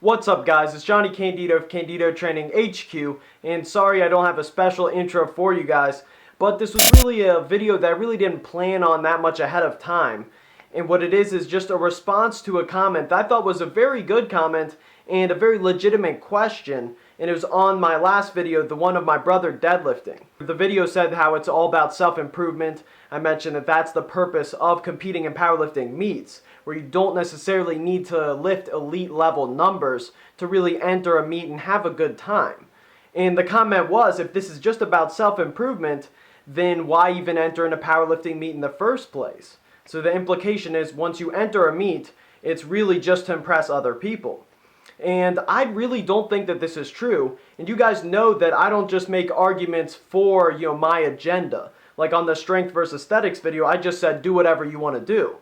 What's up guys, it's Johnny Candido of Candido Training HQ, and sorry I don't have a special intro for you guys, but this was really a video that I really didn't plan on that much ahead of time. And what it is just a response to a comment that I thought was a very good comment and a very legitimate question, and it was on my last video, the one of my brother deadlifting. The video said how it's all about self-improvement. I mentioned that that's the purpose of competing in powerlifting meets, where you don't necessarily need to lift elite level numbers to really enter a meet and have a good time. And the comment was, if this is just about self-improvement, then why even enter in a powerlifting meet in the first place? So the implication is, once you enter a meet, it's really just to impress other people. And I really don't think that this is true. And you guys know that I don't just make arguments for, my agenda. Like on the strength versus aesthetics video, I just said do whatever you want to do.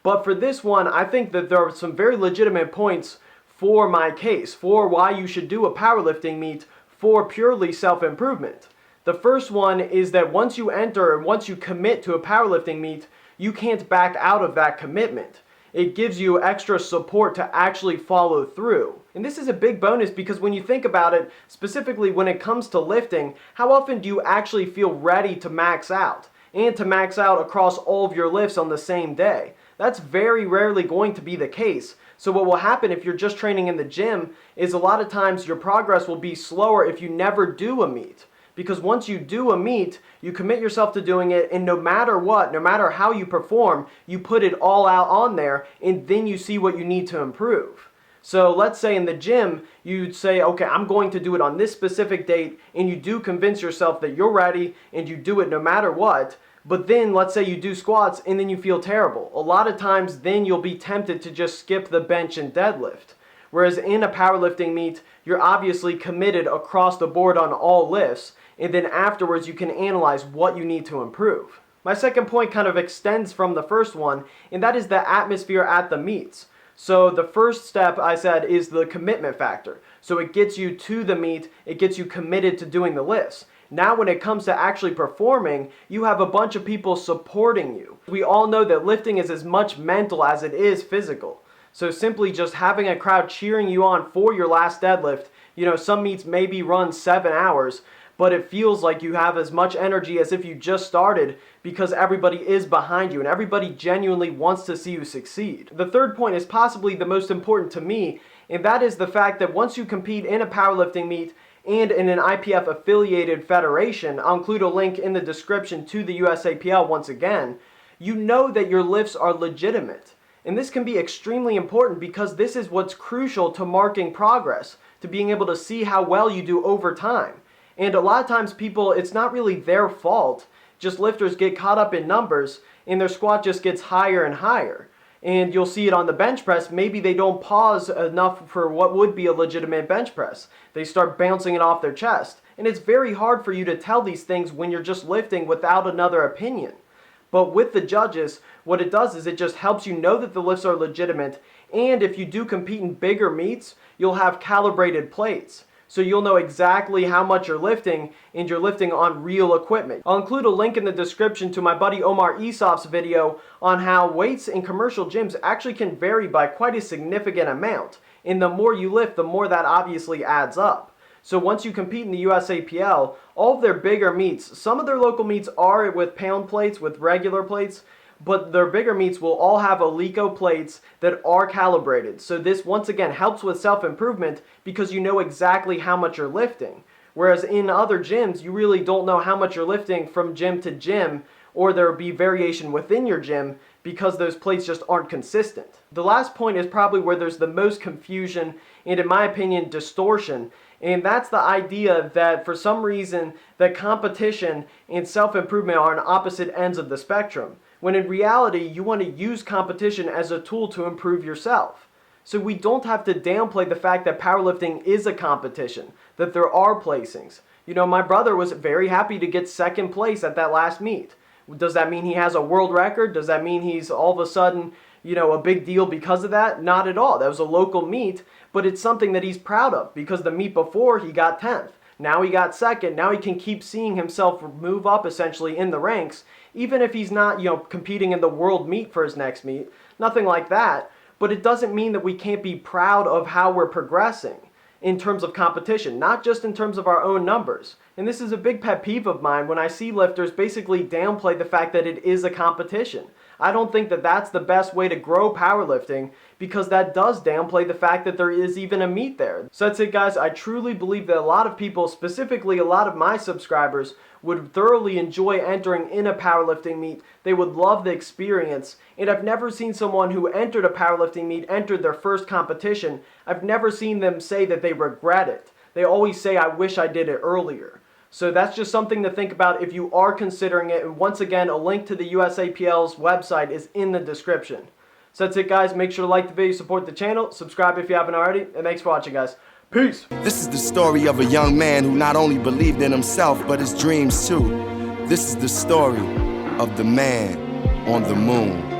But for this one, I think that there are some very legitimate points for my case, for why you should do a powerlifting meet for purely self-improvement. The first one is that once you enter and once you commit to a powerlifting meet, you can't back out of that commitment. It gives you extra support to actually follow through. And this is a big bonus because when you think about it, specifically when it comes to lifting, how often do you actually feel ready to max out? And to max out across all of your lifts on the same day? That's very rarely going to be the case. So what will happen if you're just training in the gym is a lot of times your progress will be slower if you never do a meet. Because once you do a meet, you commit yourself to doing it, and no matter what, no matter how you perform, you put it all out on there, and then you see what you need to improve. So let's say in the gym, you'd say, okay, I'm going to do it on this specific date, and you do convince yourself that you're ready, and you do it no matter what. But then let's say you do squats and then you feel terrible. A lot of times then you'll be tempted to just skip the bench and deadlift. Whereas in a powerlifting meet, you're obviously committed across the board on all lifts, and then afterwards you can analyze what you need to improve. My second point kind of extends from the first one, and that is the atmosphere at the meets. So the first step I said is the commitment factor. So it gets you to the meet, it gets you committed to doing the lifts. Now when it comes to actually performing, you have a bunch of people supporting you. We all know that lifting is as much mental as it is physical. So simply just having a crowd cheering you on for your last deadlift, some meets maybe run 7 hours, but it feels like you have as much energy as if you just started because everybody is behind you and everybody genuinely wants to see you succeed. The third point is possibly the most important to me, and that is the fact that once you compete in a powerlifting meet and in an IPF affiliated federation, I'll include a link in the description to the USAPL once again, you know that your lifts are legitimate. And this can be extremely important because this is what's crucial to marking progress, to being able to see how well you do over time. And a lot of times people, it's not really their fault, just lifters get caught up in numbers and their squat just gets higher and higher. And you'll see it on the bench press, maybe they don't pause enough for what would be a legitimate bench press. They start bouncing it off their chest. And it's very hard for you to tell these things when you're just lifting without another opinion. But with the judges, what it does is it just helps you know that the lifts are legitimate, and if you do compete in bigger meets, you'll have calibrated plates. So you'll know exactly how much you're lifting, and you're lifting on real equipment. I'll include a link in the description to my buddy Omar Esof's video on how weights in commercial gyms actually can vary by quite a significant amount. And the more you lift, the more that obviously adds up. So once you compete in the USAPL, all of their bigger meets, some of their local meets are with pound plates, with regular plates, but their bigger meets will all have Alico plates that are calibrated. So this once again helps with self-improvement because you know exactly how much you're lifting. Whereas in other gyms, you really don't know how much you're lifting from gym to gym, or there will be variation within your gym because those plates just aren't consistent. The last point is probably where there's the most confusion and, in my opinion, distortion. And that's the idea that for some reason that competition and self-improvement are on opposite ends of the spectrum, when in reality you want to use competition as a tool to improve yourself. So we don't have to downplay the fact that powerlifting is a competition, that there are placings. My brother was very happy to get second place at that last meet. Does that mean he has a world record? Does that mean he's all of a sudden, a big deal because of that? Not at all. That was a local meet, but it's something that he's proud of because the meet before he got 10th. Now he got second. Now he can keep seeing himself move up essentially in the ranks, even if he's not, competing in the world meet for his next meet. Nothing like that. but it doesn't mean that we can't be proud of how we're progressing in terms of competition, not just in terms of our own numbers. And this is a big pet peeve of mine when I see lifters basically downplay the fact that it is a competition. I don't think that that's the best way to grow powerlifting, because that does downplay the fact that there is even a meet there. So that's it, guys. I truly believe that a lot of people, specifically a lot of my subscribers, would thoroughly enjoy entering in a powerlifting meet. They would love the experience. And I've never seen someone who entered a powerlifting meet, entered their first competition, I've never seen them say that they regret it. They always say, I wish I did it earlier. So that's just something to think about if you are considering it. And once again, a link to the USAPL's website is in the description. So that's it, guys. Make sure to like the video, support the channel, subscribe if you haven't already, and thanks for watching, guys. Peace. This is the story of a young man who not only believed in himself, but his dreams too. This is the story of the man on the moon.